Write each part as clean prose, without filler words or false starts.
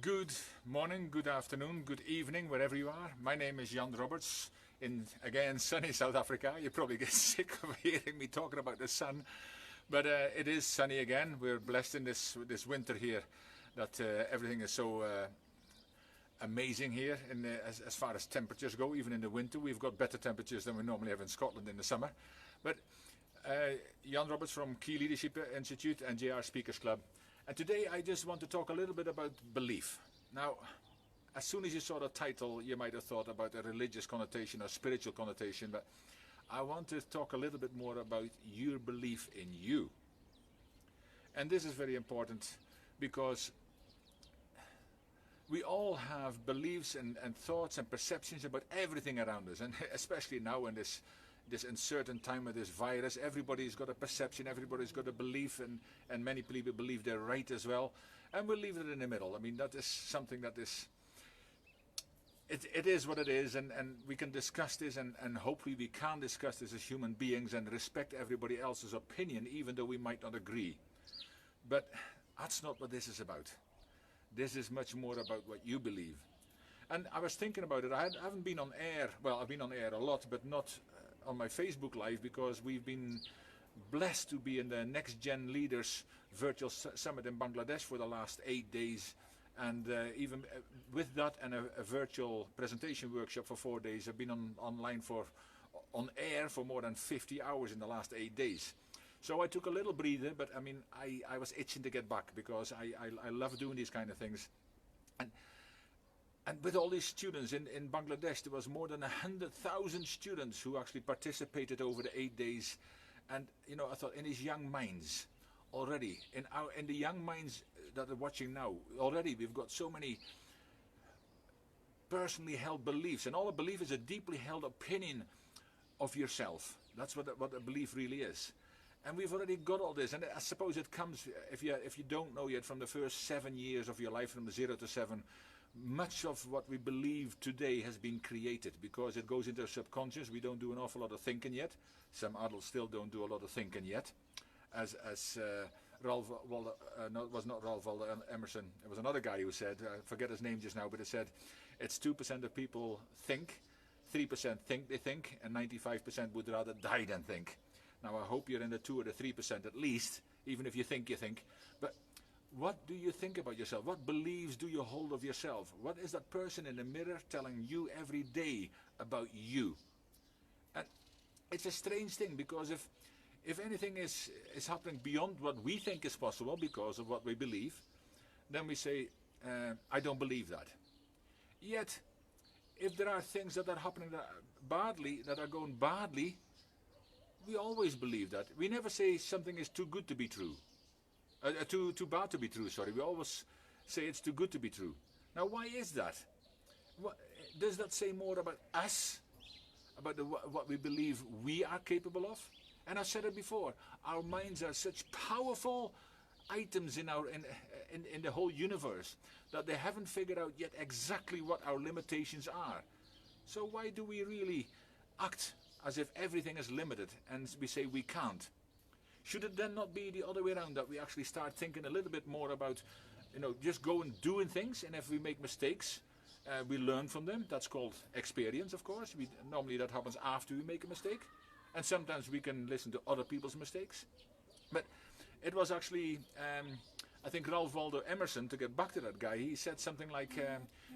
Good morning, good afternoon, good evening, wherever you are. My name is Jan Roberts in, again, sunny South Africa. You probably get sick of hearing me talking about the sun, but it is sunny again. We're blessed in this winter here that everything is so amazing here as far as temperatures go. Even in the winter, we've got better temperatures than we normally have in Scotland in the summer. But Jan Roberts from Key Leadership Institute and JR Speakers Club. And today I just want to talk a little bit about belief. Now, as soon as you saw the title, you might have thought about a religious connotation or spiritual connotation, but I want to talk a little bit more about your belief in you. And this is very important because we all have beliefs and thoughts and perceptions about everything around us, and especially now in this uncertain time of this virus, everybody's got a perception, everybody's got a belief, and many people believe they're right as well, and we'll leave it in the middle. I mean, that is something that is, it is what it is, and we can discuss this, and hopefully we can discuss this as human beings and respect everybody else's opinion, even though we might not agree. But that's not what this is about. This is much more about what you believe. And I was thinking about it. I haven't been on air. Well, I've been on air a lot, but not on my Facebook Live, because we've been blessed to be in the Next Gen Leaders Virtual Summit in Bangladesh for the last 8 days. And even with that and a virtual presentation workshop for 4 days, I've been on air for more than 50 hours in the last 8 days. So I took a little breather, but I mean, I was itching to get back because I love doing these kind of things. And with all these students in Bangladesh, there was more than 100,000 students who actually participated over the 8 days. And you know, I thought, in these young minds, already in the young minds that are watching now, already we've got so many personally held beliefs, and all a belief is a deeply held opinion of yourself. That's what a belief really is. And we've already got all this, and I suppose it comes, if you don't know yet, from the first 7 years of your life, from 0 to 7. Much of what we believe today has been created because it goes into our subconscious. We don't do an awful lot of thinking yet. Some adults still don't do a lot of thinking yet. As Ralph Waldo, no, it was not Ralph Waldo Emerson. It was another guy who said, I forget his name just now, but it said, it's 2% of people think, 3% think they think, and 95% would rather die than think. Now I hope you're in the 2 or the 3% at least, even if you think you think. But what do you think about yourself? What beliefs do you hold of yourself? What is that person in the mirror telling you every day about you? And it's a strange thing, because if anything is happening beyond what we think is possible because of what we believe, then we say, I don't believe that. Yet, if there are things that are happening that are going badly, we always believe that. We never say something is too good to be true. Too bad to be true, sorry. We always say it's too good to be true. Now, why is that? Does that say more about us? About what we believe we are capable of? And I've said it before, our minds are such powerful items in the whole universe that they haven't figured out yet exactly what our limitations are. So why do we really act as if everything is limited and we say we can't? Should it then not be the other way around, that we actually start thinking a little bit more about, just go and doing things, and if we make mistakes, we learn from them. That's called experience, of course. Normally that happens after we make a mistake, and sometimes we can listen to other people's mistakes. But it was actually, I think Ralph Waldo Emerson, to get back to that guy, he said something like,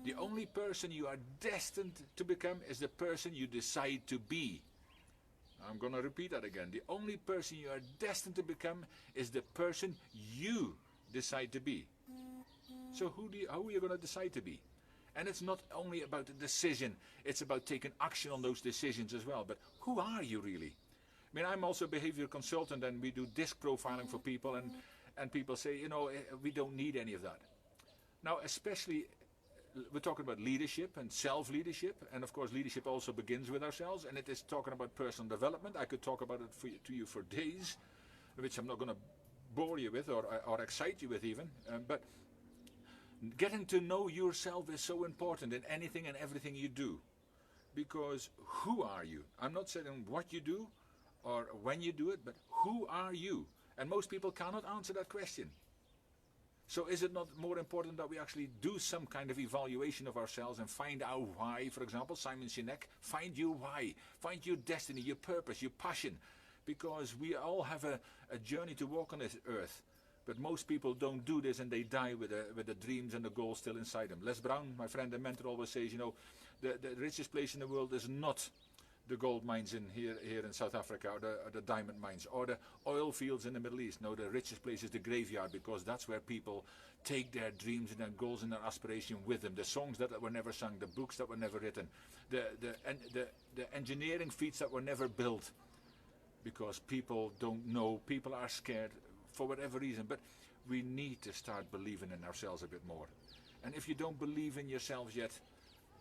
the only person you are destined to become is the person you decide to be. I'm going to repeat that again. The only person you are destined to become is the person you decide to be. So how are you going to decide to be? And it's not only about the decision, it's about taking action on those decisions as well. But who are you really? I mean, I'm also a behavior consultant, and we do disc profiling for people, and people say, we don't need any of that. Now, especially, we're talking about leadership and self-leadership, and of course leadership also begins with ourselves, and it is talking about personal development. I could talk about it to you for days, which I'm not going to bore you with or excite you with even, but getting to know yourself is so important in anything and everything you do, because who are you? I'm not saying what you do or when you do it, but who are you? And most people cannot answer that question. So is it not more important that we actually do some kind of evaluation of ourselves and find out why? For example, Simon Sinek, find your why, find your destiny, your purpose, your passion. Because we all have a journey to walk on this earth. But most people don't do this, and they die with the dreams and the goals still inside them. Les Brown, my friend and mentor, always says, the richest place in the world is not the gold mines here in South Africa, or the diamond mines, or the oil fields in the Middle East. No, the richest place is the graveyard, because that's where people take their dreams and their goals and their aspiration with them. The songs that were never sung, the books that were never written, the engineering feats that were never built, because people don't know, people are scared for whatever reason. But we need to start believing in ourselves a bit more. And if you don't believe in yourselves yet,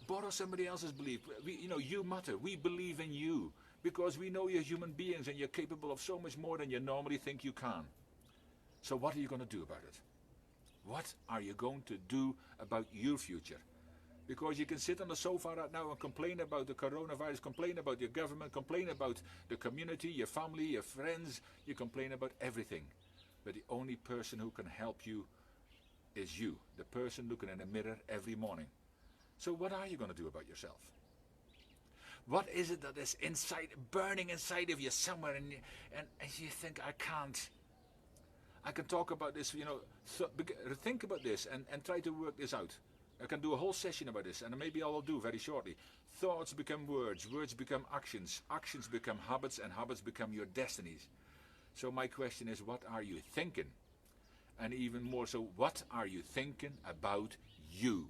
borrow somebody else's belief. You matter. We believe in you because we know you're human beings and you're capable of so much more than you normally think you can. So what are you going to do about it? What are you going to do about your future? Because you can sit on the sofa right now and complain about the coronavirus, complain about your government, complain about the community, your family, your friends. You complain about everything. But the only person who can help you is you, the person looking in the mirror every morning. So what are you going to do about yourself? What is it that is burning inside of you somewhere, and you think, I can't. I can talk about this, think about this and try to work this out. I can do a whole session about this, and maybe I will do very shortly. Thoughts become words, words become actions, actions become habits, and habits become your destinies. So my question is, what are you thinking? And even more so, what are you thinking about you?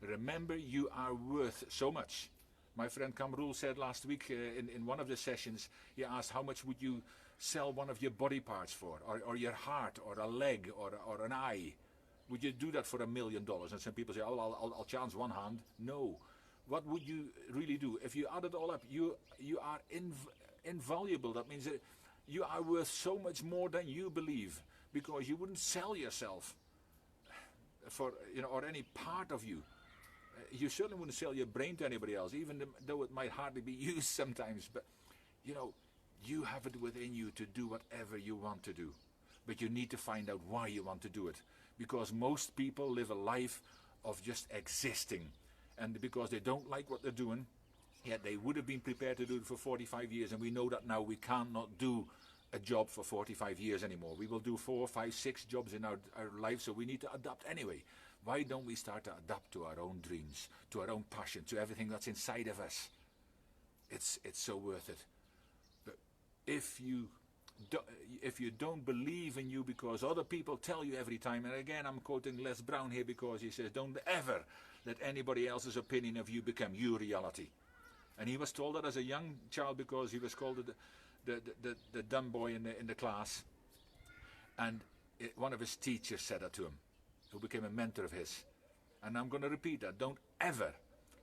Remember, you are worth so much. My friend Kamrul said last week in one of the sessions, he asked, how much would you sell one of your body parts for, or your heart, or a leg, or an eye? Would you do that for $1 million? And some people say, oh, I'll chance one hand. No. What would you really do? If you add it all up, you are invaluable. That means that you are worth so much more than you believe, because you wouldn't sell yourself for, or any part of you. You certainly wouldn't sell your brain to anybody else, even though it might hardly be used sometimes. But, you have it within you to do whatever you want to do. But you need to find out why you want to do it. Because most people live a life of just existing. And because they don't like what they're doing, yet they would have been prepared to do it for 45 years. And we know that now we cannot do a job for 45 years anymore. We will do 4, 5, 6 jobs in our life, so we need to adapt anyway. Why don't we start to adapt to our own dreams, to our own passion, to everything that's inside of us? It's so worth it. But if you don't believe in you because other people tell you every time, and again I'm quoting Les Brown here because he says, don't ever let anybody else's opinion of you become your reality. And he was told that as a young child because he was called the dumb boy in the class. And one of his teachers said that to him, who became a mentor of his. And I'm going to repeat that. Don't ever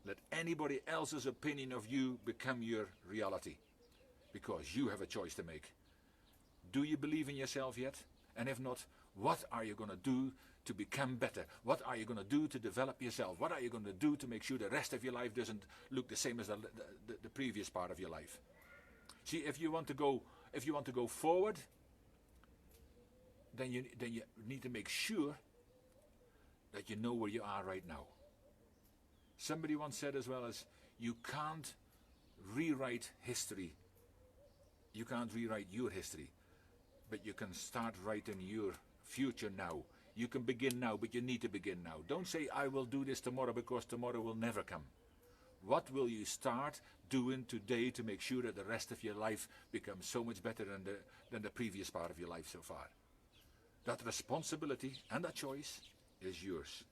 let anybody else's opinion of you become your reality, because you have a choice to make. Do you believe in yourself yet? And if not, what are you going to do to become better? What are you going to do to develop yourself? What are you going to do to make sure the rest of your life doesn't look the same as the previous part of your life? See, if you want to go forward, then you need to make sure that you know where you are right now. Somebody once said as well as, you can't rewrite history. You can't rewrite your history, but you can start writing your future now. You can begin now, but you need to begin now. Don't say, I will do this tomorrow, because tomorrow will never come. What will you start doing today to make sure that the rest of your life becomes so much better than the previous part of your life so far? That responsibility and that choice is yours.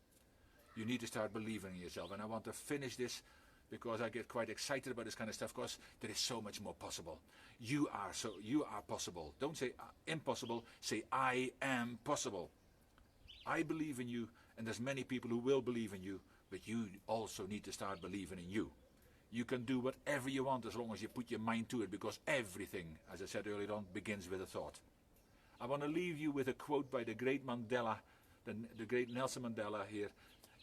You need to start believing in yourself. And I want to finish this because I get quite excited about this kind of stuff, because there is so much more possible. You are possible. Don't say impossible, say I am possible. I believe in you, and there's many people who will believe in you, but you also need to start believing in you. You can do whatever you want as long as you put your mind to it, because everything, as I said earlier on, begins with a thought. I want to leave you with a quote by the great Mandela, the great Nelson Mandela here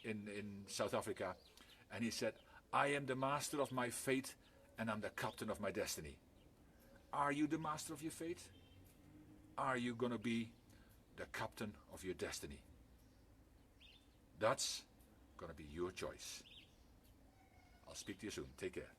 in South Africa. And he said, I am the master of my fate, and I'm the captain of my destiny. Are you the master of your fate? Are you going to be the captain of your destiny. That's going to be your choice. I'll speak to you soon. Take care.